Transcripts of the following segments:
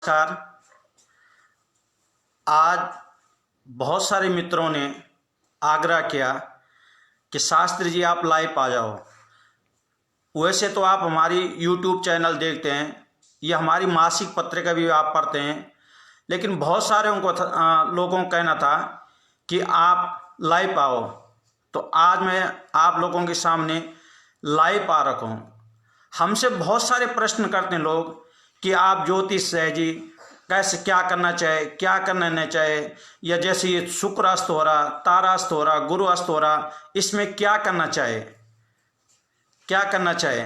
नमस्कार। आज बहुत सारे मित्रों ने आग्रह किया कि शास्त्री जी आप लाइव आ जाओ। वैसे तो आप हमारी YouTube चैनल देखते हैं, यह हमारी मासिक पत्रिका भी आप पढ़ते हैं, लेकिन बहुत सारे लोगों को कहना था कि आप लाइव आओ। तो आज मैं आप लोगों के सामने लाइव आ रखा हूँ। हमसे बहुत सारे प्रश्न करते हैं लोग कि आप ज्योतिष है जी, कैसे क्या करना चाहे, क्या करना नहीं चाहे, या जैसे ये शुक्र अस्त हो रहा, तारा अस्त हो रहा, गुरु अस्त हो रहा, इसमें क्या करना चाहे, क्या करना चाहे।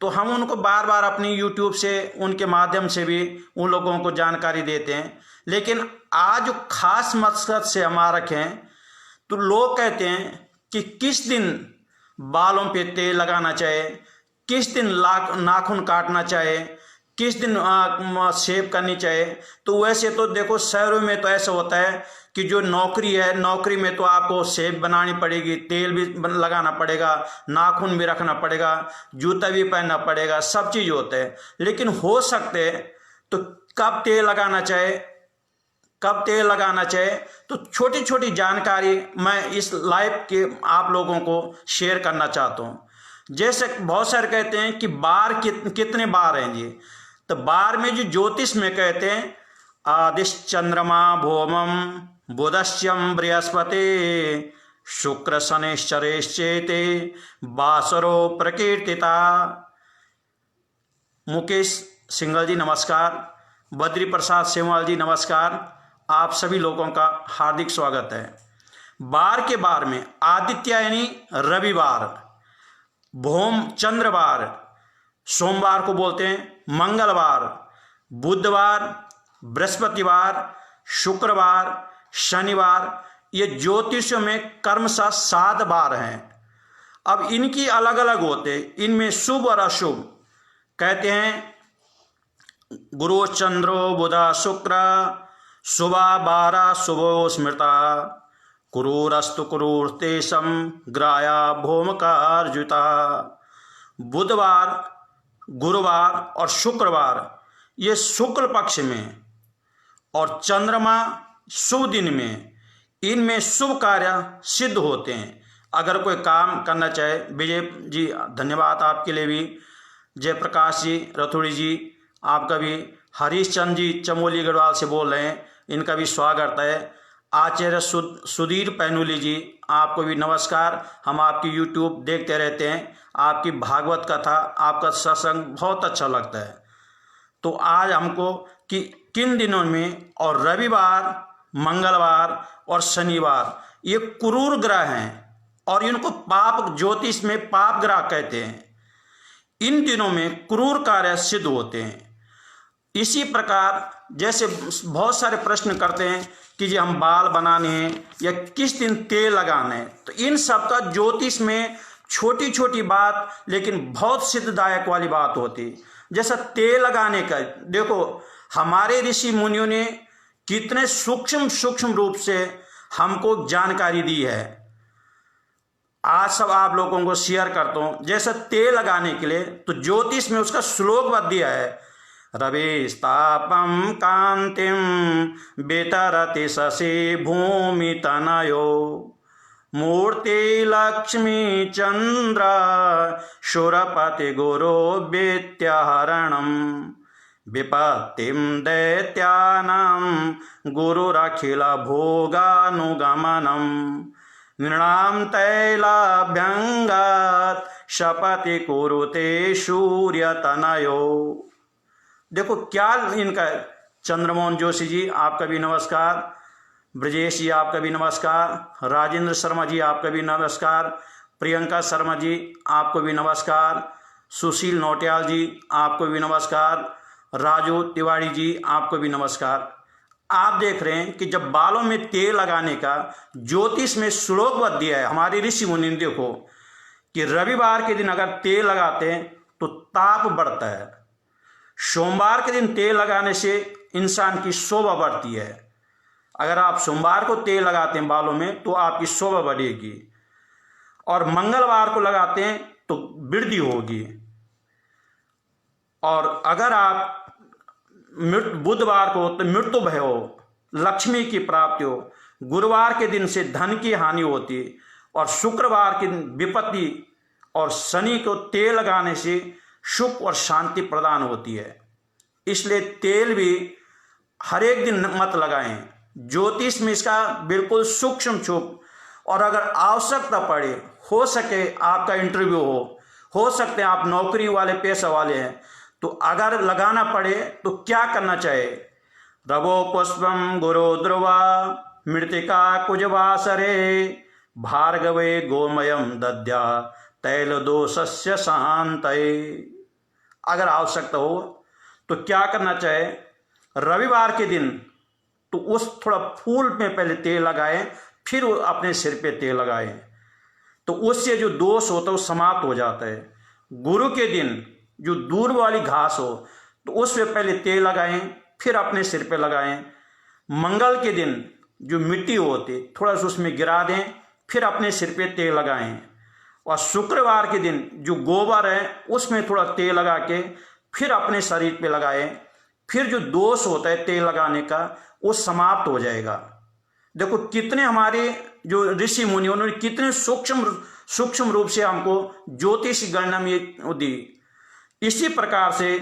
तो हम उनको बार बार अपनी YouTube से उनके माध्यम से भी उन लोगों को जानकारी देते हैं। लेकिन आज जो खास मकसद से हम आ रखे हैं, तो लोग कहते हैं कि किस दिन बालों पे तेल लगाना चाहिए, किस दिन नाखून काटना चाहिए, किस दिन शेव करनी चाहिए। तो वैसे तो देखो शहरों में तो ऐसा होता है कि जो नौकरी है, नौकरी में तो आपको शेव बनानी पड़ेगी, तेल भी लगाना पड़ेगा, नाखून भी रखना पड़ेगा, जूता भी पहनना पड़ेगा, सब चीज़ होते हैं। लेकिन हो सकते हैं तो कब तेल लगाना चाहिए, कब तेल लगाना चाहिए, तो छोटी छोटी जानकारी मैं इस लाइव के आप लोगों को शेयर करना चाहता हूँ। जैसे बहुत सारे कहते हैं कि बार कितने बार हैं जी। तो बार में जो ज्योतिष में कहते हैं आदिश चंद्रमा भौमम बुधश्चम बृहस्पति शुक्र शनिश्चरेश्चेते बासरो प्रकीर्तिता। मुकेश सिंघल जी नमस्कार, बद्री प्रसाद सेवाल जी नमस्कार, आप सभी लोगों का हार्दिक स्वागत है। बार के बार में आदित्य यानी रविवार, भौम चंद्रवार, सोमवार को बोलते हैं, मंगलवार, बुधवार, बृहस्पतिवार, शुक्रवार, शनिवार, ये ज्योतिषों में क्रमशः 7 बार हैं। अब इनकी अलग अलग होते, इनमें शुभ और अशुभ कहते हैं गुरु चंद्रो बुधा शुक्र शुभा 12 शुभो स्मृता कुरुरस्तु कुरुर्तेषम ग्राया भौमकार्जुता। बुधवार, गुरुवार और शुक्रवार ये शुक्ल पक्ष में, और चंद्रमा शुभ दिन में, इनमें शुभ कार्य सिद्ध होते हैं। अगर कोई काम करना चाहे, विजय जी धन्यवाद आपके लिए भी, जयप्रकाश जी रथोड़ी जी, आपका भी, हरीश चंद जी चमोली गढ़वाल से बोल रहे हैं, इनका भी स्वागत है। आचार्य सुधीर पैनुली जी आपको भी नमस्कार। हम आपकी YouTube देखते रहते हैं, आपकी भागवत कथा, आपका सत्संग बहुत अच्छा लगता है। तो आज हमको कि किन दिनों में, और रविवार, मंगलवार और शनिवार ये क्रूर ग्रह हैं और इनको पाप, ज्योतिष में पाप ग्रह कहते हैं। इन दिनों में क्रूर कार्य सिद्ध होते हैं। इसी प्रकार जैसे बहुत सारे प्रश्न करते हैं कि जी हम बाल बनाने हैं या किस दिन तेल लगाना है, तो इन सब का ज्योतिष में छोटी छोटी बात लेकिन बहुत सिद्धदायक वाली बात होती है। जैसा तेल लगाने का, देखो हमारे ऋषि मुनियों ने कितने सूक्ष्म सूक्ष्म रूप से हमको जानकारी दी है। आज सब आप लोगों को शेयर करता हूं। जैसा तेल लगाने के लिए तो ज्योतिष में उसका श्लोक बता दिया है, रविस्तापम कांतिम बेतरति शशि भूमि तनयो मूर्ति लक्ष्मी चंद्र शूरपति गुरु विद्याहरणम विपत्तिम दैत्यानां गुरुरखिल भोगानुगमनम नृणाम तैलाभ्यंगात शपति कुरुते सूर्य तनयो। देखो क्या इनका, चंद्रमोहन जोशी जी आपका भी नमस्कार, ब्रजेश जी आपका भी नमस्कार, राजेंद्र शर्मा जी आपका भी नमस्कार, प्रियंका शर्मा जी आपको भी नमस्कार, सुशील नौटियाल जी आपको भी नमस्कार, राजू तिवारी जी आपको भी नमस्कार। आप देख रहे हैं कि जब बालों में तेल लगाने का ज्योतिष में श्लोक बता दिया है हमारे ऋषि मुनि ने, देखो कि रविवार के दिन अगर तेल लगाते हैं तो ताप बढ़ता है, सोमवार के दिन तेल लगाने से इंसान की शोभा बढ़ती है। अगर आप सोमवार को तेल लगाते हैं बालों में तो आपकी शोभा बढ़ेगी, और मंगलवार को लगाते हैं तो वृद्धि होगी। और अगर आप बुधवार को तो मृत्यु भय हो, लक्ष्मी की प्राप्ति हो, गुरुवार के दिन से धन की हानि होती है, और शुक्रवार के दिन विपत्ति, और शनि को तेल लगाने से सुख और शांति प्रदान होती है। इसलिए तेल भी हर एक दिन मत लगाएं। ज्योतिष में इसका बिल्कुल सूक्ष्म छुप, और अगर आवश्यकता पड़े, हो सके आपका इंटरव्यू हो सकते हैं आप नौकरी वाले पेशा वाले हैं, तो अगर लगाना पड़े तो क्या करना चाहिए? रवो पुष्पम गुरु ध्रुवा मृतिका कुजवासरे भार्गवे गोमयम दद्या तैल दोषस्य शांतये। अगर आवश्यकता हो तो क्या करना चाहिए? रविवार के दिन तो उस थोड़ा फूल में पहले तेल लगाएं, फिर अपने सिर पे तेल लगाएं, तो उससे जो दोष होता है वो समाप्त हो जाता है। गुरु के दिन जो दूर वाली घास हो तो उस पे पहले तेल लगाएं, फिर अपने सिर पे लगाएं। मंगल के दिन जो मिट्टी होती थोड़ा सा उसमें गिरा दें, फिर अपने सिर पे तेल लगाएं। और शुक्रवार के दिन जो गोबर है उसमें थोड़ा तेल लगा के फिर अपने शरीर पे लगाएं। फिर जो दोष होता है तेल लगाने का वो समाप्त हो जाएगा। देखो कितने हमारे जो ऋषि मुनि उन्होंने कितने सूक्ष्म रूप से हमको ज्योतिष गणना में दी। इसी प्रकार से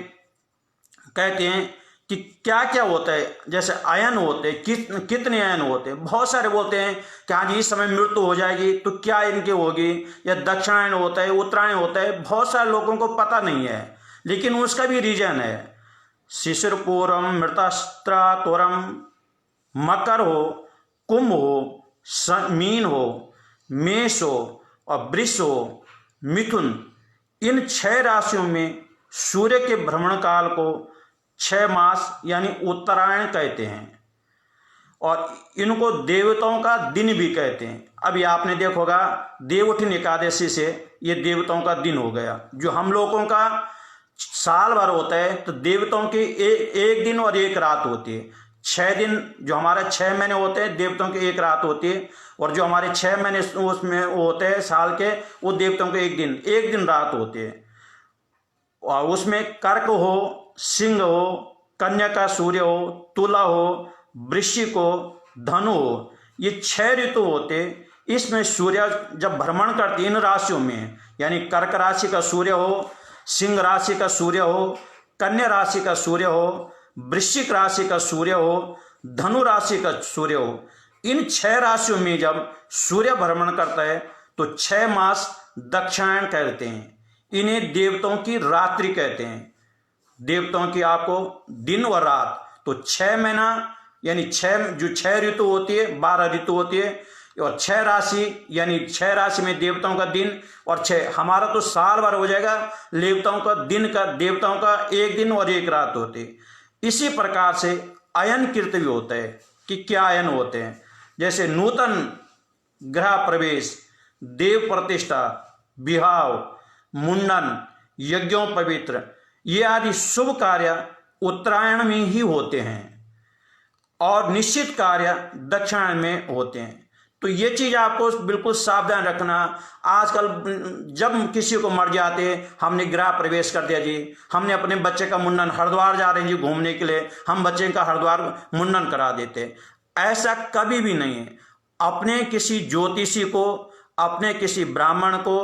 कहते हैं कि क्या क्या होता है, जैसे अयन होते हैं, कितने अयन होते हैं। बहुत सारे बोलते हैं कि हाँ जी इस समय मृत्यु हो जाएगी, तो क्या इनकी होगी, या दक्षिणायन होता है, उत्तरायण होता है। बहुत सारे लोगों को पता नहीं है, लेकिन उसका भी रीजन है। शिशिरपूरम मृतस्त्रातुरम, मकर हो, कुंभ हो, मीन हो, मेष हो और वृष हो, मिथुन, इन 6 राशियों में सूर्य के भ्रमण काल को 6 मास यानी उत्तरायण कहते हैं, और इनको देवताओं का दिन भी कहते हैं। अभी आपने देखा होगा देवउठनी एकादशी से ये देवताओं का दिन हो गया। जो हम लोगों का साल भर होता है तो देवताओं की एक दिन और एक रात होती है। 6 दिन जो हमारे 6 महीने होते हैं देवताओं की एक रात होती है, और जो हमारे 6 महीने उसमें होते हैं साल के, वो देवताओं के एक दिन रात होते हैं। और उसमें कर्क हो, सिंह हो, कन्या का सूर्य हो, तुला हो, वृश्चिक हो, धनु हो, ये 6 ऋतु होते। इसमें सूर्य जब भ्रमण करते इन राशियों में, यानी कर्क राशि का सूर्य हो, सिंह राशि का सूर्य हो, कन्या राशि का सूर्य हो, वृश्चिक राशि का सूर्य हो, धनु राशि का सूर्य हो, इन 6 राशियों में जब सूर्य भ्रमण करता है तो 6 मास दक्षिणायन कहते हैं। इन्हें देवताओं की रात्रि कहते हैं। देवताओं की आपको दिन और रात, तो 6 महीना यानी 6 ऋतु होती है, 12 ऋतु होती है, और 6 राशि यानी 6 राशि में देवताओं का दिन, और 6 हमारा तो साल भर हो जाएगा। देवताओं का एक दिन और एक रात होती है। इसी प्रकार से अयन कीर्त भी होता है कि क्या अयन होते हैं, जैसे नूतन ग्रह प्रवेश, देव प्रतिष्ठा, विवाह, मुंडन, यज्ञों पवित्र, ये आदि शुभ कार्य उत्तरायण में ही होते हैं, और निश्चित कार्य दक्षिणायन में होते हैं। तो ये चीज आपको बिल्कुल सावधान रखना। आजकल जब किसी को मर जाते, हमने गृह प्रवेश कर दिया जी, हमने अपने बच्चे का मुंडन, हरिद्वार जा रहे हैं जी घूमने के लिए, हम बच्चे का हरिद्वार मुंडन करा देते। ऐसा कभी भी नहीं है। अपने किसी ज्योतिषी को, अपने किसी ब्राह्मण को,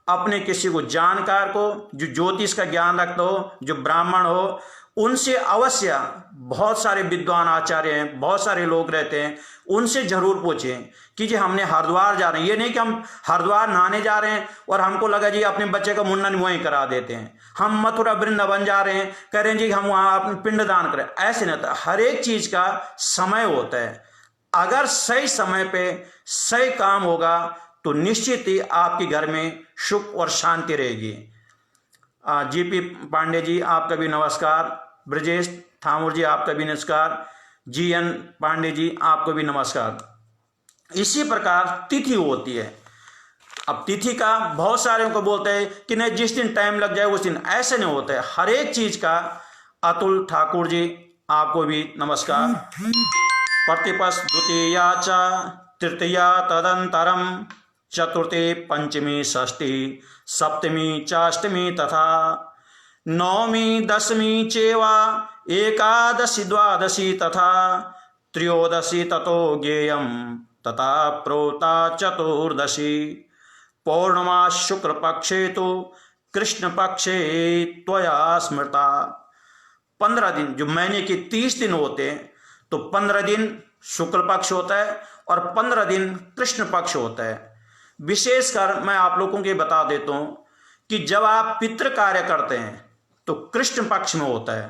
अपने किसी को जानकार को, जो ज्योतिष का ज्ञान रखता हो, जो ब्राह्मण हो, उनसे अवश्य, बहुत सारे विद्वान आचार्य हैं, बहुत सारे लोग रहते हैं, उनसे जरूर पूछें कि जी हमने हरिद्वार जा रहे हैं। ये नहीं कि हम हरिद्वार नहाने जा रहे हैं और हमको लगा जी अपने बच्चे का मुंडन वहीं करा देते हैं। हम मथुरा वृंदावन जा रहे हैं, कह रहे हैं जी हम वहाँ अपने पिंडदान करें। ऐसे नहीं होता। हर एक चीज का समय होता है। अगर सही समय पे सही काम होगा तो निश्चित ही आपके घर में सुख और शांति रहेगी। जीपी पांडे जी आपका भी नमस्कार। ब्रजेश ठाकुर जी आपका भी नमस्कार। जीएन पांडे जी आपको भी नमस्कार। इसी प्रकार तिथि होती है। अब तिथि का बहुत सारे को बोलते हैं कि नहीं जिस दिन टाइम लग जाए उस दिन, ऐसे नहीं होता है। हर एक चीज का अतुल ठाकुर जी आपको भी नमस्कार। प्रतिपस द्वितीया च तृतीया तदंतरम चतुर्थी पंचमी षष्ठी सप्तमी चाष्टमी तथा नवमी दशमी चेवा एकादशी द्वादशी तथा त्रयोदशी ततो ज्ञेयम तथा प्रोता चतुर्दशी पौर्णमा शुक्ल पक्षे तो कृष्ण पक्षे त्वया स्मृता। 15 दिन, जो महीने के 30 दिन होते हैं, तो 15 दिन शुक्ल पक्ष होता है और 15 दिन कृष्ण पक्ष होता है। विशेषकर मैं आप लोगों को बता देता हूं कि जब आप पितृ कार्य करते हैं तो कृष्ण पक्ष में होता है,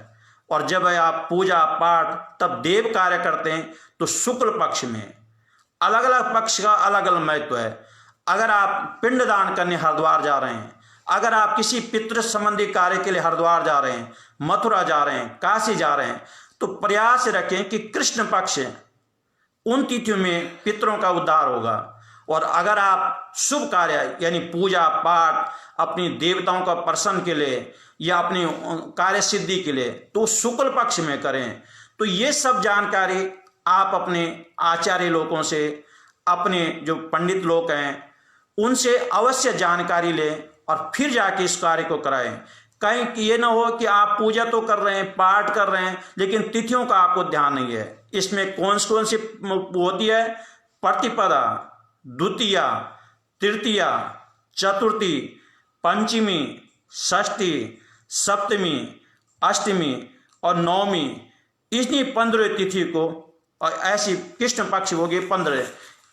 और जब आप पूजा पाठ तब देव कार्य करते हैं तो शुक्ल पक्ष में। अलग अलग पक्ष का अलग अलग महत्व है। अगर आप पिंडदान करने हरिद्वार जा रहे हैं, अगर आप किसी पितृ संबंधी कार्य के लिए हरिद्वार जा रहे हैं, मथुरा जा रहे हैं, काशी जा रहे हैं, तो प्रयास रखें कि कृष्ण पक्ष उन तिथियों में पितरों का उद्धार होगा। और अगर आप शुभ कार्य यानी पूजा पाठ अपनी देवताओं का प्रसन्न के लिए या अपनी कार्य सिद्धि के लिए तो शुक्ल पक्ष में करें। तो ये सब जानकारी आप अपने आचार्य लोगों से, अपने जो पंडित लोग हैं उनसे अवश्य जानकारी लें और फिर जाके इस कार्य को कराएं। कहीं ये ना हो कि आप पूजा तो कर रहे हैं, पाठ कर रहे हैं, लेकिन तिथियों का आपको ध्यान नहीं है। इसमें कौन सी होती है? प्रतिपदा, द्वितीया, तृतीया, चतुर्थी, पंचमी, षष्ठी, सप्तमी, अष्टमी और नवमी, इतनी 15 तिथि को, और ऐसी कृष्ण पक्ष होगी 15,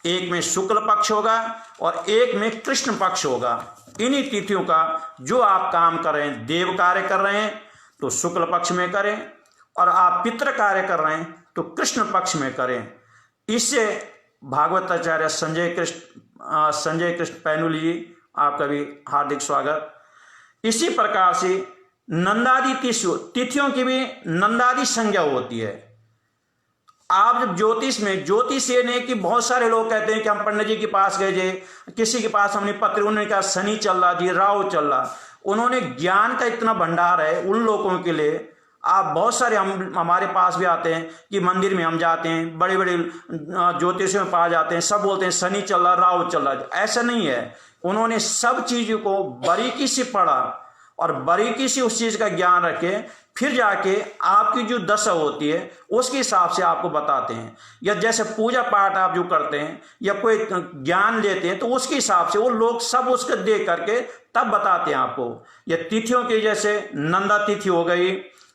एक में शुक्ल पक्ष होगा और एक में कृष्ण पक्ष होगा। इन्हीं तिथियों का जो आप काम कर रहे हैं, देव कार्य कर रहे हैं तो शुक्ल पक्ष में करें, और आप पितृ कार्य कर रहे हैं तो कृष्ण पक्ष में करें। इससे भागवताचार्य संजय कृष्ण पैनुली जी, आपका भी हार्दिक स्वागत। इसी प्रकार से नंदादि तिथियों की भी नंदादि संज्ञा होती है। आप जब ज्योतिष ये नहीं कि बहुत सारे लोग कहते हैं कि हम पंडित जी के पास गए थे, किसी के पास हमने पत्र, उन्होंने कहा शनि चल रहा जी, राहु चल रहा। उन्होंने ज्ञान का इतना भंडार है उन लोगों के लिए। आप बहुत सारे हमारे पास भी आते हैं कि मंदिर में हम जाते हैं, बड़े बड़े ज्योतिषियों में पा जाते हैं, सब बोलते हैं शनि चल रहा, राहु चल रहा। ऐसा नहीं है। उन्होंने सब चीज़ों को बारीकी से पढ़ा और बारीकी से उस चीज़ का ज्ञान रखे, फिर जाके आपकी जो दशा होती है उसके हिसाब से आपको बताते हैं। या जैसे पूजा पाठ आप जो करते हैं या कोई ज्ञान लेते हैं तो उसके हिसाब से वो लोग सब उसको देख करके तब बताते हैं आपको। या तिथियों की, जैसे नंदा तिथि हो गई,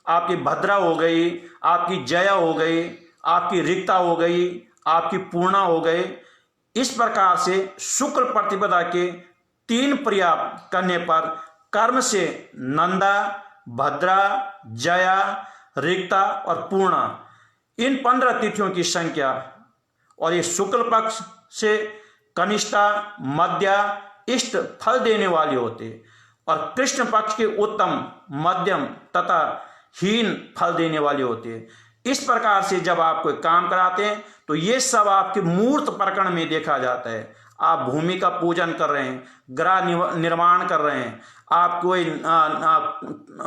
आपकी भद्रा हो गई, आपकी जया हो गई, आपकी रिक्ता हो गई, आपकी पूर्णा हो गई। इस प्रकार से शुक्ल प्रतिपदा के 3 प्रयास करने पर कर्म से नंदा, भद्रा, जया, रिक्ता और पूर्णा, इन 15 तिथियों की संख्या, और ये शुक्ल पक्ष से कनिष्ठा, मध्या, इष्ट फल देने वाले होते, और कृष्ण पक्ष के उत्तम, मध्यम तथा हीन फल देने वाले होते। इस प्रकार से जब आप कोई काम कराते हैं तो ये सब आपके मूर्त प्रकरण में देखा जाता है। आप भूमि का पूजन कर रहे हैं, ग्रह निर्माण कर रहे हैं, आप कोई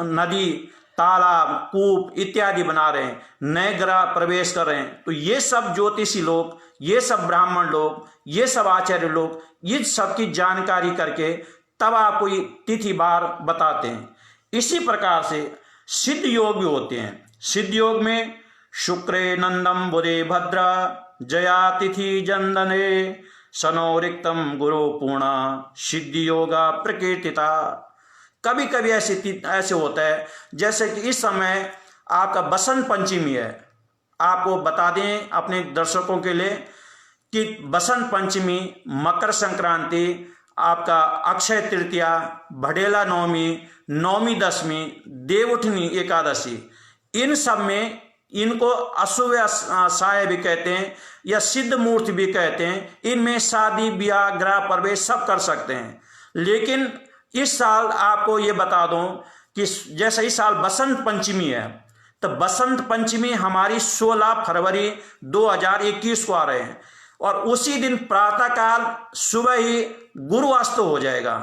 नदी, तालाब, कूप इत्यादि बना रहे हैं, नए ग्रह प्रवेश कर रहे हैं, तो ये सब ज्योतिषी लोग, ये सब ब्राह्मण लोग, ये सब आचार्य लोग, ये सब की जानकारी करके तब आपको ये तिथि बार बताते हैं। इसी प्रकार से सिद्ध योग भी होते हैं। सिद्ध योग में शुक्रे नंदम बुधे भद्रा जया तिथि जंदने सनो रिक्तम गुरु पूर्णा सिद्धि योगा प्रकीर्तिता। कभी कभी ऐसे होता है, जैसे कि इस समय आपका बसंत पंचमी है। आपको बता दें अपने दर्शकों के लिए कि बसंत पंचमी, मकर संक्रांति, आपका अक्षय तृतीया, भडेला नवमी, नवमी दशमी, देवउठनी एकादशी, इन सब में इनको अशुभ साय भी कहते हैं या सिद्ध मुहूर्त भी कहते हैं। इनमें शादी ब्याह गृह प्रवेश सब कर सकते हैं। लेकिन इस साल आपको ये बता दूं कि जैसे इस साल बसंत पंचमी है, तो बसंत पंचमी हमारी 16 फरवरी 2021 को आ रहे हैं, और उसी दिन प्रातःकाल सुबह ही गुरु अस्त हो जाएगा।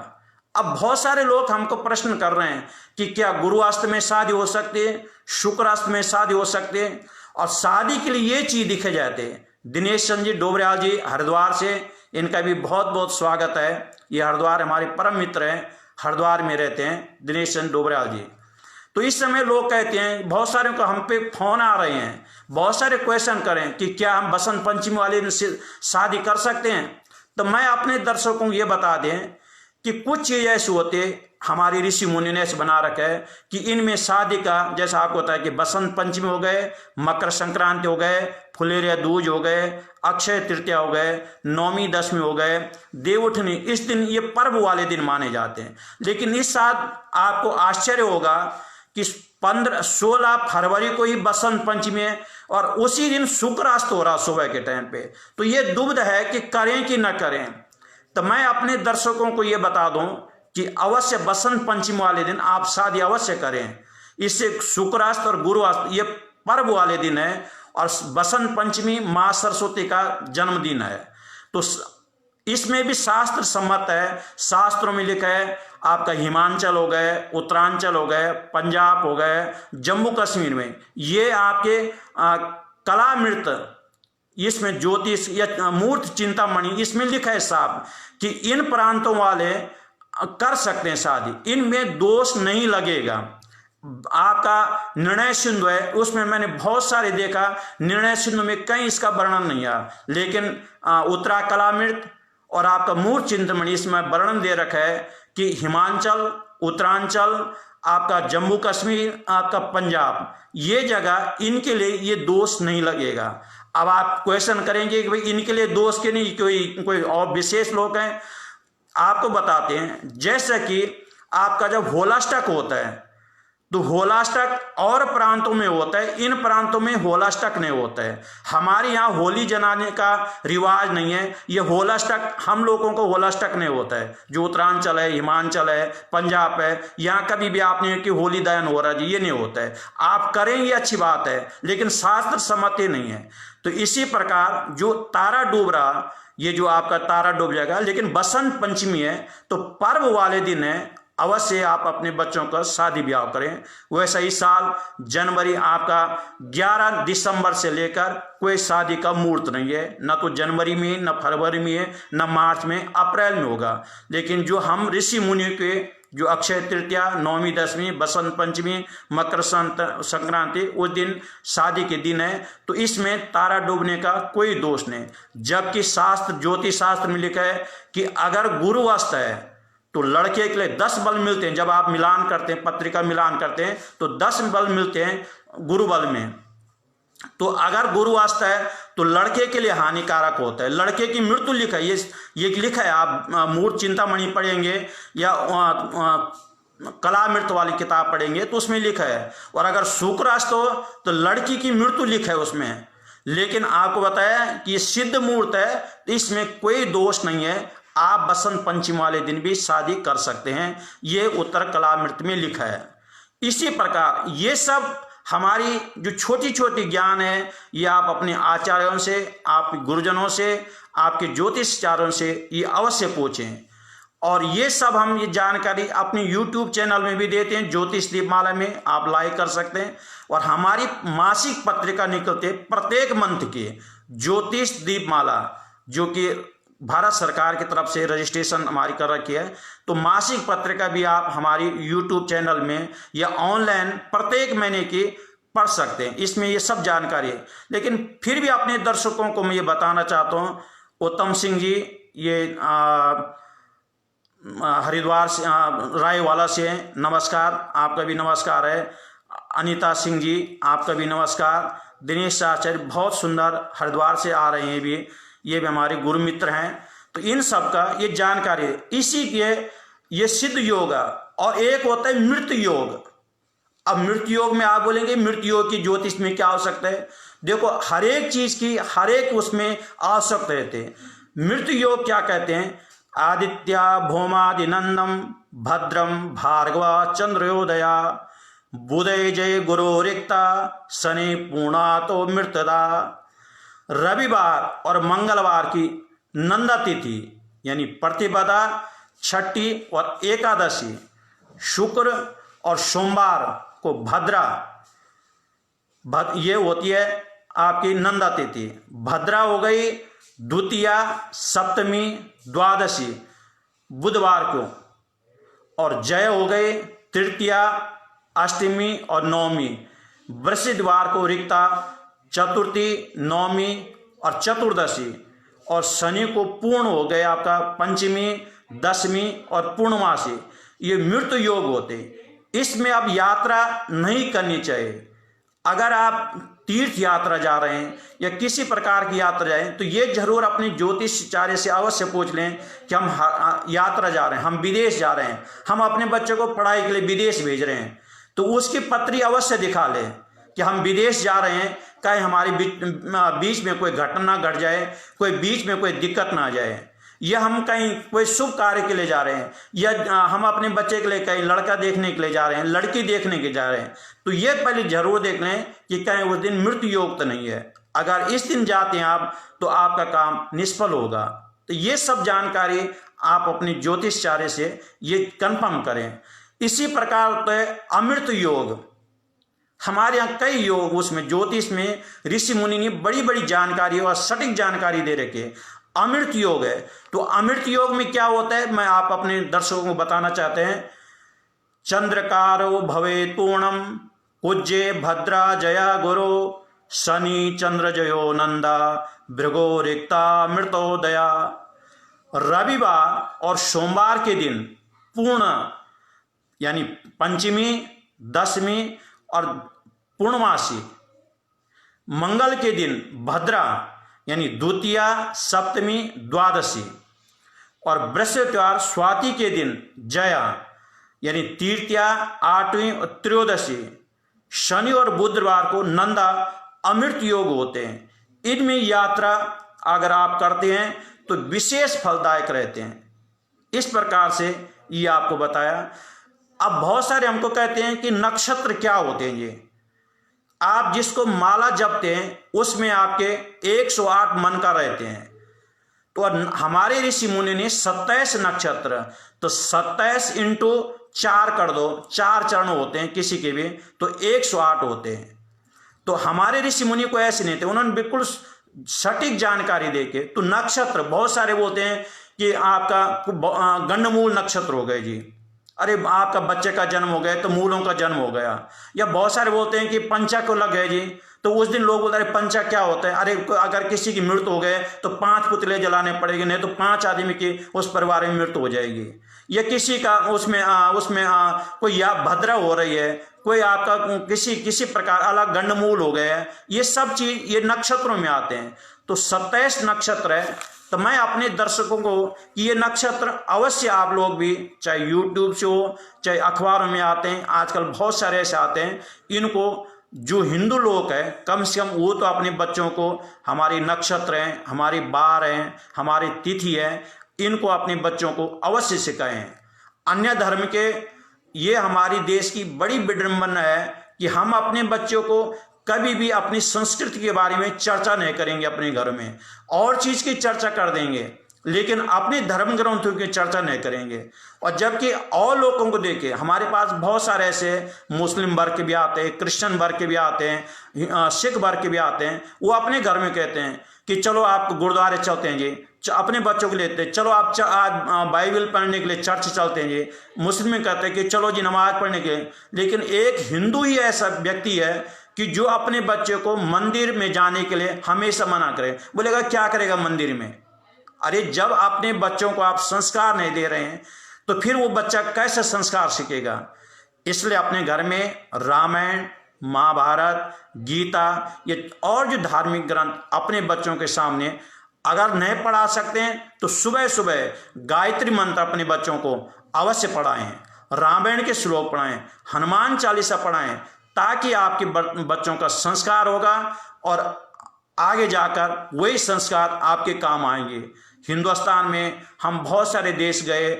अब बहुत सारे लोग हमको प्रश्न कर रहे हैं कि क्या गुरु अस्त में शादी हो सकती है, शुक्र अस्त में शादी हो सकती है, और शादी के लिए ये चीज दिखे जाते हैं। दिनेश चंद्र जी डोबरियाल जी हरिद्वार से, इनका भी बहुत बहुत स्वागत है। ये हरिद्वार हमारे परम मित्र हैं, हरिद्वार में रहते हैं दिनेश चंद्र डोबरियाल जी। तो इस समय लोग कहते हैं, बहुत सारे को हम पे फोन आ रहे हैं, बहुत सारे क्वेश्चन करें कि क्या हम बसंत पंचमी वाले दिन से शादी कर सकते हैं। तो मैं अपने दर्शकों को ये बता दें कि कुछ चीज़ ऐसे होते हमारी ऋषि मुनि ने ऐसे बना रखा है कि इनमें शादी का, जैसा आपको होता है कि बसंत पंचमी हो गए, मकर संक्रांति हो गए, फुलेरिया दूज हो गए, अक्षय तृतीया हो गए, नौमी दशमी हो गए, देवउठनी, इस दिन ये पर्व वाले दिन माने जाते हैं। लेकिन इस साल आपको आश्चर्य होगा कि 16 फरवरी को ही बसंत पंचमी है और उसी दिन शुक्रास्त हो रहा सुबह के टाइम पे। तो ये दुविधा है कि करें कि न करें। तो मैं अपने दर्शकों को ये बता दूं कि अवश्य बसंत पंचमी वाले दिन आप शादी अवश्य करें। इससे शुक्रास्त और गुरुवास्त ये पर्व वाले दिन है और बसंत पंचमी माँ सरस्वती का जन्मदिन है। तो इसमें भी शास्त्र सम्मत है, शास्त्रों में लिखा है आपका हिमाचल हो गए, उत्तरांचल हो गए, पंजाब हो गए, जम्मू कश्मीर में ये आपके कला नृत्य, इसमें ज्योतिष या मूर्त चिंतामणि, इसमें लिखा है साहब कि इन प्रांतों वाले कर सकते हैं शादी, इनमें दोष नहीं लगेगा। आपका निर्णय सिंधु है, उसमें मैंने बहुत सारे देखा, निर्णय सिंधु में कहीं इसका वर्णन नहीं आया, लेकिन उत्तरा कला नृत्य और आपका मूर्त चिंतामणि इसमें वर्णन दे रखा है कि हिमाचल, उत्तरांचल, आपका जम्मू कश्मीर, आपका पंजाब, ये जगह इनके लिए ये दोष नहीं लगेगा। अब आप क्वेश्चन करेंगे कि भाई इनके लिए दोष के नहीं, कोई और विशेष लोग हैं। आपको बताते हैं, जैसे कि आपका जब होलाष्टक होता है तो होलाष्टक और प्रांतों में होता है, इन प्रांतों में होलाष्टक नहीं होता है। हमारे यहाँ होली जलाने का रिवाज नहीं है, ये होलाष्टक हम लोगों को होलाष्टक नहीं होता है। जो उत्तरांचल है, हिमाचल है, पंजाब है, यहाँ कभी भी आपने कि होली दहन हो रहा है, ये नहीं होता है। आप करेंगे अच्छी बात है, लेकिन शास्त्र सम्मति नहीं है। तो इसी प्रकार जो तारा डूब रहा, ये जो आपका तारा डूब जाएगा, लेकिन बसंत पंचमी है तो पर्व वाले दिन है, अवश्य आप अपने बच्चों का शादी ब्याह करें। वैसा ही साल जनवरी आपका 11 दिसंबर से लेकर कोई शादी का मुहूर्त नहीं है, न तो जनवरी में, न फरवरी में, न मार्च में, अप्रैल में होगा। लेकिन जो हम ऋषि मुनि के जो अक्षय तृतीया, नौमी दशमी, बसंत पंचमी, मकर संक्रांति, उस दिन शादी के दिन है, तो इसमें तारा डूबने का कोई दोष नहीं। जबकि शास्त्र, ज्योतिष शास्त्र में लिखा है कि अगर गुरुवास्त है तो लड़के के लिए 10 बल मिलते हैं। जब आप मिलान करते हैं, पत्रिका मिलान करते हैं, तो 10 बल मिलते हैं गुरु बल में। तो अगर गुरुवास्त है तो लड़के के लिए हानिकारक होता है, लड़के की मृत्यु लिखा है, ये लिखा है। आप मूर्त चिंतामणि पढ़ेंगे या कला मृत्यु वाली किताब पढ़ेंगे तो उसमें लिखा है। और अगर शुक्रास्त हो तो लड़की की मृत्यु लिखा है उसमें। लेकिन आपको बताया कि ये सिद्ध मुहूर्त है, तो इसमें कोई दोष नहीं है। आप बसंत पंचमी वाले दिन भी शादी कर सकते हैं, ये उत्तर कला नृत्य में लिखा है। इसी प्रकार ये सब हमारी जो छोटी छोटी ज्ञान है, ये आप अपने आचार्यों से, आप गुरुजनों से, आपके ज्योतिषचार्यों से ये अवश्य पूछें। और ये सब हम ये जानकारी अपने YouTube चैनल में भी देते हैं, ज्योतिष दीपमाला में आप लाइक कर सकते हैं। और हमारी मासिक पत्रिका निकलते प्रत्येक मंथ की ज्योतिष दीपमाला, जो कि भारत सरकार की तरफ से रजिस्ट्रेशन हमारी कर रखी है, तो मासिक पत्रिका भी आप हमारी YouTube चैनल में या ऑनलाइन प्रत्येक महीने की पढ़ सकते हैं। इसमें ये सब जानकारी है। लेकिन फिर भी अपने दर्शकों को मैं ये बताना चाहता हूँ, उत्तम सिंह जी ये हरिद्वार से, रायवाला से, नमस्कार, आपका भी नमस्कार है। अनीता सिंह जी आपका भी नमस्कार। दिनेश आचार्य बहुत सुंदर हरिद्वार से आ रहे हैं भी, ये भी हमारे गुरु मित्र हैं। तो इन सब का ये जानकारी है। इसी के ये सिद्ध योग और एक होता है मृत्यु योग। अब मृत्यु योग में आप बोलेंगे मृत्यु योग की ज्योतिष में क्या हो सकता है? देखो, हर एक चीज की हर एक उसमें आवश्यकता रहते हैं। मृत्यु योग क्या कहते हैं? आदित्य भौमादिनंदम भद्रम भार्गवा चंद्रोदया बुधे जय गुरु रिक्ता शनि पूर्णा तो मृतदा। रविवार और मंगलवार की नंदा तिथि यानी प्रतिपदा, छठी और एकादशी, शुक्र और सोमवार को भद्रा, ये होती है आपकी नंदा तिथि। भद्रा हो गई द्वितीया, सप्तमी, द्वादशी बुधवार को, और जय हो गई तृतीया अष्टमी और नवमी, बृहस्पतिवार को रिक्ता, चतुर्थी, नवमी और चतुर्दशी, और शनि को पूर्ण हो गए आपका पंचमी, दशमी और पूर्णमासी, ये मृत्यु योग होते। इसमें अब यात्रा नहीं करनी चाहिए। अगर आप तीर्थ यात्रा जा रहे हैं या किसी प्रकार की यात्रा जाएं तो ये जरूर अपने ज्योतिषाचार्य से अवश्य पूछ लें कि हम यात्रा जा रहे हैं, हम विदेश जा रहे हैं, हम अपने बच्चों को पढ़ाई के लिए विदेश भेज रहे हैं, तो उसकी पत्री अवश्य दिखा लें कि हम विदेश जा रहे हैं, कहीं हमारे बीच में कोई घटना घट जाए, कोई बीच में कोई दिक्कत ना आ जाए, या हम कहीं कोई शुभ कार्य के लिए जा रहे हैं, या हम अपने बच्चे के लिए कहीं लड़का देखने के लिए जा रहे हैं, लड़की देखने के जा रहे हैं, तो ये पहले जरूर देख लें कि कहीं उस दिन मृत्यु योग तो नहीं है। अगर इस दिन जाते हैं आप तो आपका काम निष्फल होगा। तो ये सब जानकारी आप अपने ज्योतिषाचार्य से ये कंफर्म करें। इसी प्रकार तो अमृत योग, हमारे यहाँ कई योग, उसमें ज्योतिष में ऋषि मुनि ने बड़ी बड़ी जानकारी और सटीक जानकारी दे रखी। अमृत योग है, तो अमृत योग में क्या होता है मैं आप अपने दर्शकों को बताना चाहते हैं। चंद्रकारो भवे पूर्णम, पूज्ये भद्रा जया गुरु, शनि चंद्र जयो नंदा, भृगो रिक्ता मृतोदया। रविवार और सोमवार के दिन पूर्ण यानी पंचमी, दशमी और पूर्णमासी, मंगल के दिन भद्रा यानी द्वितीया, सप्तमी, द्वादशी, और बृहस्पतिवार स्वाति के दिन जया यानी तृतीया, आठवीं और त्रयोदशी, शनि और बुधवार को नंदा अमृत योग होते हैं। इनमें यात्रा अगर आप करते हैं तो विशेष फलदायक रहते हैं। इस प्रकार से ये आपको बताया। अब बहुत सारे हमको कहते हैं कि नक्षत्र क्या होते हैं। ये आप जिसको माला जपते हैं उसमें आपके 108 मन का रहते हैं। तो हमारे ऋषि मुनि ने 27 नक्षत्र, तो 27 इंटू 4 कर दो, 4 चरण होते हैं किसी के भी, तो 108 होते हैं। तो हमारे ऋषि मुनि को ऐसे नहीं थे, उन्होंने बिल्कुल सटीक जानकारी देके। तो नक्षत्र बहुत सारे बोलते हैं कि आपका गंडमूल नक्षत्र हो गए जी, अरे आपका बच्चे का जन्म हो गया तो मूलों का जन्म हो गया। या बहुत सारे बोलते हैं कि पंचा को लग गए जी, तो उस दिन लोग बोलते हैं पंचा क्या होता है, अरे अगर किसी की मृत्यु हो गए तो 5 पुतले जलाने पड़ेंगे, नहीं तो 5 आदमी की उस परिवार में मृत्यु हो जाएगी। या किसी का उसमें कोई या भद्रा हो रही है, कोई आपका किसी प्रकार अलग गंडमूल हो गया है, ये सब चीज ये नक्षत्रों में आते हैं। तो 27 नक्षत्र है। तो मैं अपने दर्शकों को ये नक्षत्र अवश्य आप लोग भी, चाहे यूट्यूब से हो चाहे अखबारों में आते हैं, आजकल बहुत सारे ऐसे आते हैं, इनको जो हिंदू लोग हैं कम से कम वो तो अपने बच्चों को हमारी नक्षत्र हैं, हमारी बार हैं, हमारी तिथि है, इनको अपने बच्चों को अवश्य सिखाएं। अन्य धर्म के ये हमारी देश की बड़ी विडंबना है कि हम अपने बच्चों को कभी भी अपनी संस्कृति के बारे में चर्चा नहीं करेंगे अपने घर में, और चीज की चर्चा कर देंगे लेकिन अपने धर्म ग्रंथों की चर्चा नहीं करेंगे। और जबकि और लोगों को देखे, हमारे पास बहुत सारे ऐसे मुस्लिम वर्ग के भी आते हैं, क्रिश्चियन वर्ग के भी आते हैं, सिख वर्ग के भी आते हैं, वो अपने घर में कहते हैं कि चलो आप गुरुद्वारे चलते हैं जी, अपने बच्चों को लेते हैं, चलो आप आज बाइबल पढ़ने के लिए चर्च चलते हैं जी। मुस्लिम कहते हैं कि चलो जी नमाज पढ़ने के लिए। लेकिन एक हिंदू ही ऐसा व्यक्ति है कि जो अपने बच्चे को मंदिर में जाने के लिए हमेशा मना करे। बोलेगा क्या करेगा मंदिर में? अरे जब अपने बच्चों को आप संस्कार नहीं दे रहे हैं तो फिर वो बच्चा कैसे संस्कार सीखेगा? इसलिए अपने घर में रामायण, महाभारत, गीता, ये और जो धार्मिक ग्रंथ अपने बच्चों के सामने अगर नहीं पढ़ा सकते हैं तो सुबह सुबह गायत्री मंत्र अपने बच्चों को अवश्य पढ़ाएं, रामायण के श्लोक पढ़ाएं, हनुमान चालीसा पढ़ाएं, ताकि आपके बच्चों का संस्कार होगा और आगे जाकर वही संस्कार आपके काम आएंगे। हिंदुस्तान में हम बहुत सारे देश गए,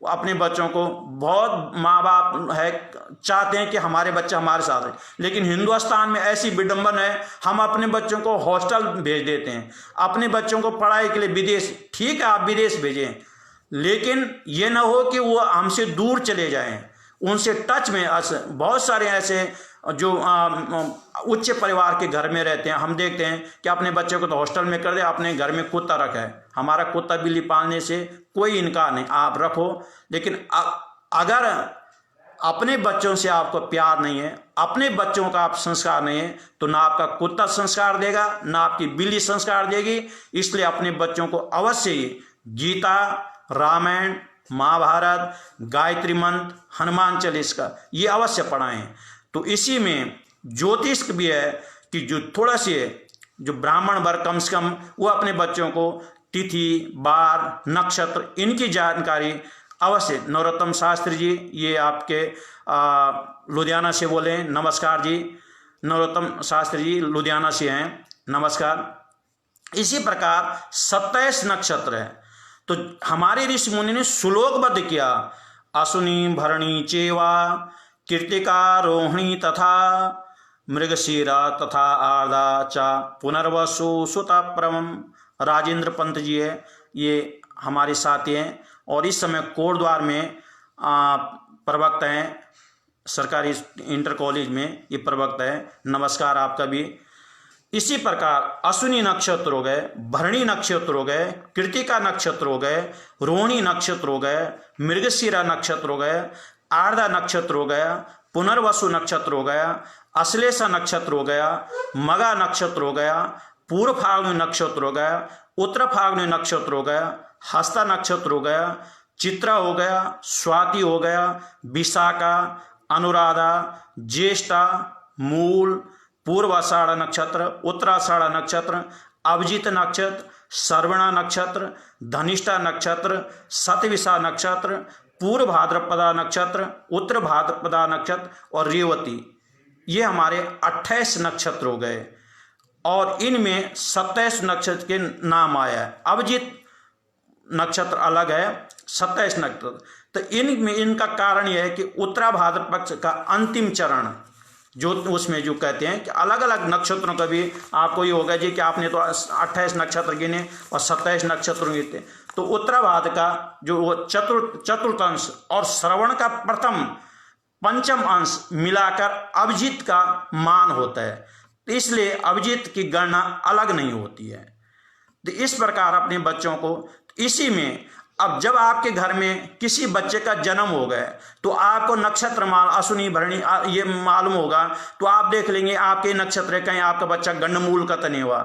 अपने बच्चों को बहुत माँ बाप है चाहते हैं कि हमारे बच्चे हमारे साथ हैं, लेकिन हिंदुस्तान में ऐसी विडंबन है, हम अपने बच्चों को हॉस्टल भेज देते हैं, अपने बच्चों को पढ़ाई के लिए विदेश। ठीक है आप विदेश भेजें, लेकिन ये ना हो कि वो हमसे दूर चले जाएं, उनसे टच में। बहुत सारे ऐसे जो उच्च परिवार के घर में रहते हैं, हम देखते हैं कि अपने बच्चे को तो हॉस्टल में कर दे, अपने घर में कुत्ता रखा है। हमारा कुत्ता बिल्ली पालने से कोई इनकार नहीं, आप रखो, लेकिन अगर अपने बच्चों से आपको प्यार नहीं है, अपने बच्चों का आप संस्कार नहीं है, तो ना आपका कुत्ता संस्कार देगा, ना आपकी बिल्ली संस्कार देगी। इसलिए अपने बच्चों को अवश्य ही गीता, रामायण, महाभारत, गायत्री मंत्र, हनुमान चालीसा ये अवश्य पढ़ाएं। तो इसी में ज्योतिष भी है कि जो थोड़ा से जो ब्राह्मण वर्ग कम से कम वो अपने बच्चों को तिथि, वार, नक्षत्र इनकी जानकारी अवश्य। नरोत्तम शास्त्री जी ये आपके लुधियाना से बोले, नमस्कार जी। नरोत्तम शास्त्री जी लुधियाना से हैं, नमस्कार। इसी प्रकार 27 नक्षत्र है, तो हमारे ऋषि मुनि ने श्लोकबद्ध किया। अश्विनी, भरणी, चेवा, कृतिका, रोहिणी तथा मृगशीरा तथा आर्द्रा च पुनर्वसु सुताप्रम। राजेंद्र पंत जी है, ये हमारे साथी हैं और इस समय कोटद्वार में प्रवक्ता हैं, सरकारी इंटर कॉलेज में ये प्रवक्ता है। नमस्कार आपका भी। इसी प्रकार अश्विनी नक्षत्र हो गए, भरणी नक्षत्र हो गए, कृतिका नक्षत्र हो गए, रोहिणी नक्षत्र हो गए, मृगशीरा नक्षत्र हो गए, आर्द्रा नक्षत्र हो गया, पुनर्वसु नक्षत्र हो गया, अश्लेषा नक्षत्र हो गया, मगा नक्षत्र हो गया, पूर्व फाल्गुनी नक्षत्र हो गया, उत्तर फाल्गुनी नक्षत्र हो गया, हस्ता नक्षत्र हो गया, चित्रा हो गया, स्वाति हो गया, विशाखा, अनुराधा, ज्येष्ठा, मूल, पूर्वाषाढ़ नक्षत्र, उत्तराषाढ़ नक्षत्र, अभिजित नक्षत्र, श्रवणा नक्षत्र, धनिष्ठा नक्षत्र, शतविषा नक्षत्र, पूर्व भाद्रपदा नक्षत्र, उत्तर भाद्रपदा नक्षत्र और रेवती, ये हमारे 28 नक्षत्र हो गए। और इनमें 27 नक्षत्र के नाम आया है। अभिजित नक्षत्र अलग है, 27 नक्षत्र। तो इनमें इनका कारण यह है कि उत्तरा भाद्रपद पक्ष का अंतिम चरण जो उसमें जो कहते हैं कि अलग अलग नक्षत्रों का भी आपको ये होगा जी कि आपने तो 28 नक्षत्र गिने और 27 नक्षत्र गिनते। तो उत्तराभाद्र का जो वो चतुर्थ अंश और श्रवण का प्रथम पंचम अंश मिलाकर अभिजित का मान होता है, तो इसलिए अभिजित की गणना अलग नहीं होती है। तो इस प्रकार अपने बच्चों को इसी में, अब जब आपके घर में किसी बच्चे का जन्म हो गया तो आपको नक्षत्र माल अश्विनी भरणी ये मालूम होगा, तो आप देख लेंगे आपके नक्षत्र कहीं आपका बच्चा गंडमूल का तो नहीं हुआ,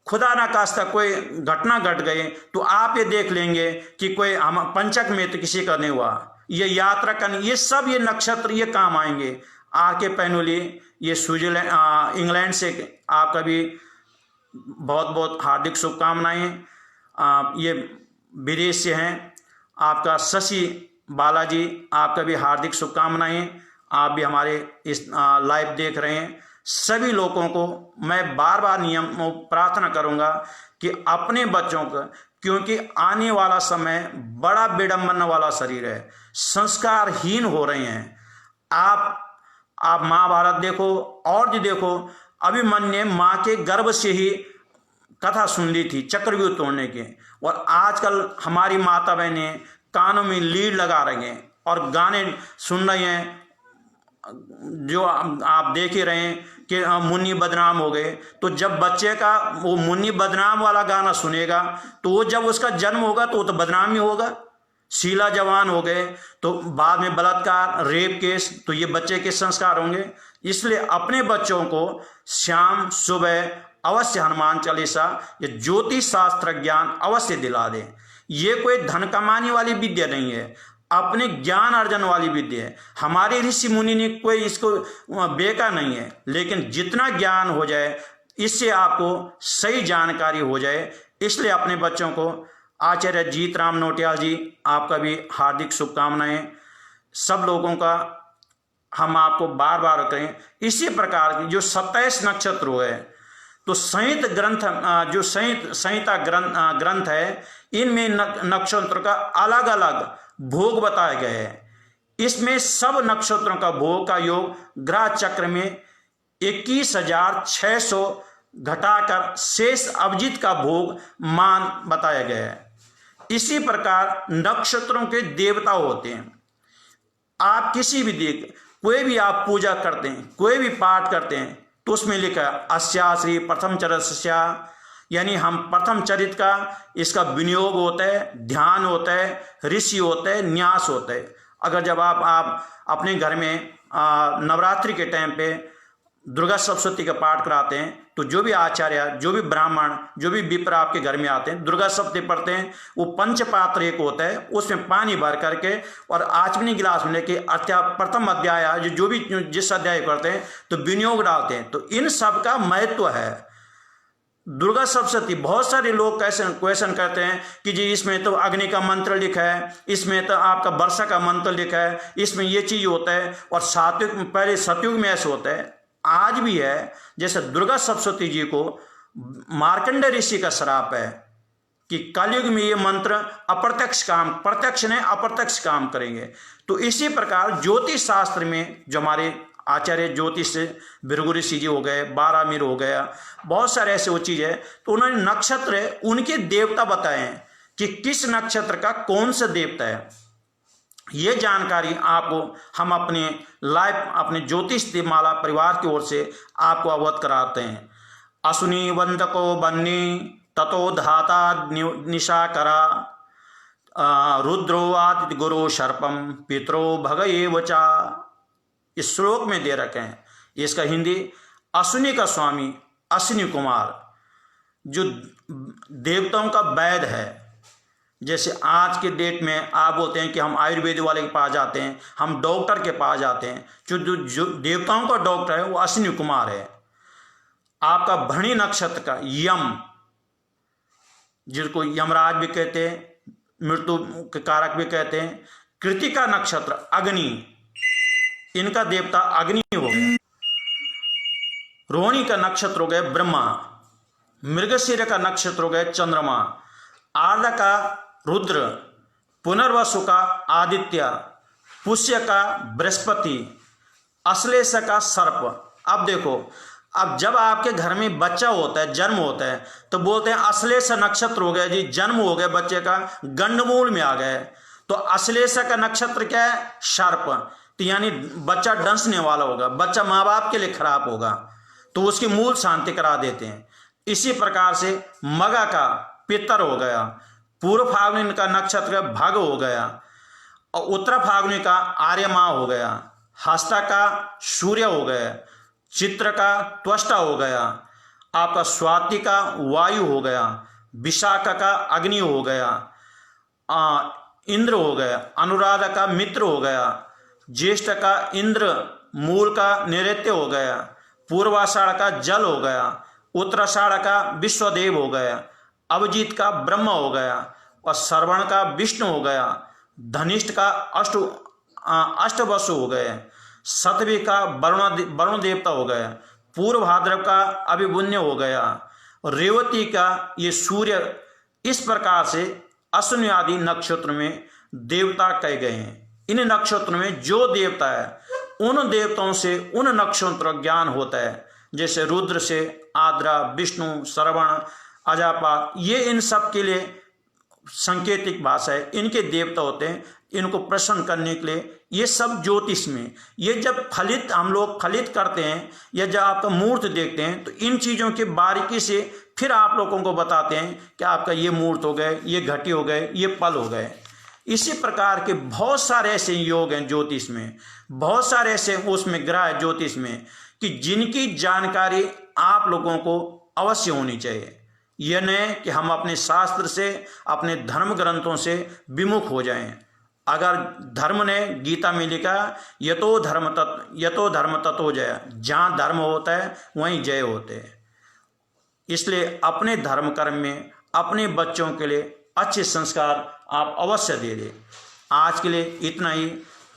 खुदा ना खास्ता कोई घटना घट गई तो आप ये देख लेंगे कि कोई हम पंचक में तो किसी का नहीं हुआ, ये यात्रा करनी, ये सब ये नक्षत्र ये काम आएंगे। आके पैनुली ये स्विट्जरलैंड इंग्लैंड से आपका भी बहुत बहुत हार्दिक शुभकामनाएं। ये विदेश से हैं, आपका शशि बालाजी आपका भी हार्दिक शुभकामनाएं। आप भी हमारे इस लाइव देख रहे हैं। सभी लोगों को मैं बार बार नियम प्रार्थना करूंगा कि अपने बच्चों को, क्योंकि आने वाला समय बड़ा विडंबना वाला शरीर है, संस्कारहीन हो रहे हैं। आप महाभारत देखो और जी देखो, अभिमन्यु ने माँ के गर्भ से ही कथा सुन ली थी चक्रव्यूह तोड़ने के, और आजकल हमारी माता बहनें कानों में लीड लगा रही हैं और गाने सुन रही हैं। जो आप देख ही रहे हैं कि मुन्नी बदनाम हो गए, तो जब बच्चे का वो मुन्नी बदनाम वाला गाना सुनेगा तो वो जब उसका जन्म होगा तो वो तो बदनाम ही होगा। शीला जवान हो गए तो बाद में बलात्कार, रेप केस, तो ये बच्चे के संस्कार होंगे। इसलिए अपने बच्चों को शाम सुबह अवश्य हनुमान चालीसा या ज्योतिष शास्त्र ज्ञान अवश्य दिला दें। ये कोई धन कमाने वाली विद्या नहीं है, अपने ज्ञान अर्जन वाली विद्या है। हमारे ऋषि मुनि ने कोई इसको बेका नहीं है, लेकिन जितना ज्ञान हो जाए इससे आपको सही जानकारी हो जाए। इसलिए अपने बच्चों को आचार्य जीत राम नोटियाल जी आपका भी हार्दिक शुभकामनाएं। सब लोगों का हम आपको बार बार कहें। इसी प्रकार की जो 27 नक्षत्र हुए, तो संहित ग्रंथ जो संहिता ग्रंथ है, इनमें नक्षत्रों का अलग अलग भोग बताए गए हैं। इसमें सब नक्षत्रों का भोग का योग ग्रह चक्र में 21,600 घटाकर शेष अभिजित का भोग मान बताया गया है। इसी प्रकार नक्षत्रों के देवता होते हैं। आप किसी भी कोई भी आप पूजा करते हैं, कोई भी पाठ करते हैं, तो उसमें लिखा अस्या श्री प्रथम चरस्या, यानी हम प्रथम चरित का इसका विनियोग होता है, ध्यान होता है, ऋषि होता है, न्यास होता है। अगर जब आप अपने घर में नवरात्रि के टाइम पे दुर्गा सप्तशती का पाठ कराते हैं, तो जो भी आचार्य, जो भी ब्राह्मण, जो भी विप्र आपके घर में आते हैं, दुर्गा सप्तशती पढ़ते हैं, वो पंचपात्र एक होता है, उसमें पानी भर करके और आचमनी गिलास में लेके प्रथम अध्याय जो भी जिस अध्याय करते हैं तो विनियोग डालते हैं। तो इन सब का महत्व है। दुर्गा सप्तशती, बहुत सारे लोग क्वेश्चन करते हैं कि जी इसमें तो अग्नि का मंत्र लिखा है, इसमें तो आपका वर्षा का मंत्र लिखा है, इसमें ये चीज होता है, और सात्विक पहले सतयुग में ऐसे होता है, आज भी है। जैसे दुर्गा सप्तशती जी को मार्कंडेय ऋषि का श्राप है कि कलयुग में ये मंत्र अप्रत्यक्ष काम, प्रत्यक्ष ने अप्रत्यक्ष काम करेंगे। तो इसी प्रकार ज्योतिष शास्त्र में जो हमारे आचार्य ज्योतिष से भृगु ऋषि जी हो गए, बारामीर हो गया, बहुत सारे ऐसे वो चीज है, तो उन्होंने नक्षत्र उनके देवता बताए हैं कि किस नक्षत्र का कौन सा देवता है। ये जानकारी आपको हम अपने लाइव अपने ज्योतिष माला परिवार की ओर से आपको अवगत कराते हैं। अश्विनी वंदको बन्नी ततो धाता निशाकरा रुद्रो आदित्य गुरु सर्पम पितरो भगये चा। इस श्लोक में दे रखे हैं। इसका हिंदी, अश्विनी का स्वामी अश्विनी कुमार जो देवताओं का वैद्य है। जैसे आज के डेट में आप बोलते हैं कि हम आयुर्वेद वाले के पास जाते हैं, हम डॉक्टर के पास जाते हैं, जो देवताओं का डॉक्टर है वो अश्विनी कुमार है। आपका भरणी नक्षत्र का यम, जिसको यमराज भी कहते हैं, मृत्यु के कारक भी कहते हैं, कृतिका नक्षत्र अग्नि, इनका देवता अग्नि हो गए। रोहिणी का नक्षत्र हो गए ब्रह्मा, मृगशिर का नक्षत्र हो गए चंद्रमा, आर्द्र का रुद्र, पुनर्वसु का आदित्य, पुष्य का बृहस्पति, अश्लेष का सर्प। अब देखो, अब जब आपके घर में बच्चा होता है, जन्म होता है, तो बोलते हैं अश्लेष नक्षत्र हो गया जी, जन्म हो गया बच्चे का, गंडमूल में आ गए। तो अश्लेष का नक्षत्र क्या है? सर्प। तो यानी बच्चा डंसने वाला होगा, बच्चा माँ बाप के लिए खराब होगा, तो उसकी मूल शांति करा देते हैं। इसी प्रकार से मगा का पितर हो गया, पूर्व फाल्गुनी का नक्षत्र भग हो गया, और उत्तर फाल्गुनी का आर्यमा हो गया, हस्ता का सूर्य हो गया, चित्र का त्वष्टा हो गया, आपका स्वाति का वायु हो गया, विशाखा का अग्नि हो गया, इंद्र हो गया, अनुराधा का मित्र हो गया, ज्येष्ठ का इंद्र, मूल का नैऋत्य हो गया, पूर्वाषाढ़ का जल हो गया, उत्तराषाढ़ का विश्वदेव हो गया, अभिजीत का ब्रह्म हो गया, और श्रवण का विष्णु हो गया, धनिष्ठ का अष्टवसु हो गए, सतवी का वरुण देवता हो गया, पूर्व भाद्रव का अभिपुण्य हो गया, रेवती का ये सूर्य। इस प्रकार से अश्विनी आदि नक्षत्र में देवता कहे गए हैं। इन नक्षत्र में जो देवता है उन देवताओं से उन नक्षत्र का ज्ञान होता है। जैसे रुद्र से आद्रा, विष्णु, श्रवण, अजापा, ये इन सब के लिए सांकेतिक भाषा है, इनके देवता होते हैं। इनको प्रसन्न करने के लिए ये सब ज्योतिष में, ये जब फलित हम लोग फलित करते हैं या जब आपका मूर्त देखते हैं, तो इन चीज़ों के बारीकी से फिर आप लोगों को बताते हैं कि आपका ये मूर्त हो गए, ये घटी हो गए, ये पल हो गए। इसी प्रकार के बहुत सारे ऐसे योग हैं ज्योतिष में, बहुत सारे ऐसे उसमें ग्रह है ज्योतिष में कि जिनकी जानकारी आप लोगों को अवश्य होनी चाहिए। यह नहीं कि हम अपने शास्त्र से, अपने धर्म ग्रंथों से विमुख हो जाएं। अगर धर्म ने गीता में लिखा यतो धर्म ततो जय, जहाँ धर्म होता है वहीं जय होते हैं। इसलिए अपने धर्म कर्म में अपने बच्चों के लिए अच्छे संस्कार आप अवश्य दे दें। आज के लिए इतना ही।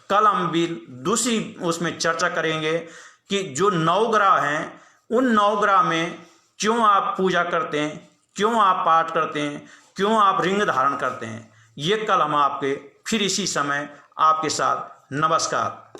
कल हम भी दूसरी उसमें चर्चा करेंगे कि जो नवग्रह हैं उन नवग्रह में क्यों आप पूजा करते हैं, क्यों आप पाठ करते हैं, क्यों आप रिंग धारण करते हैं। ये कल हम आपके फिर इसी समय आपके साथ। नमस्कार।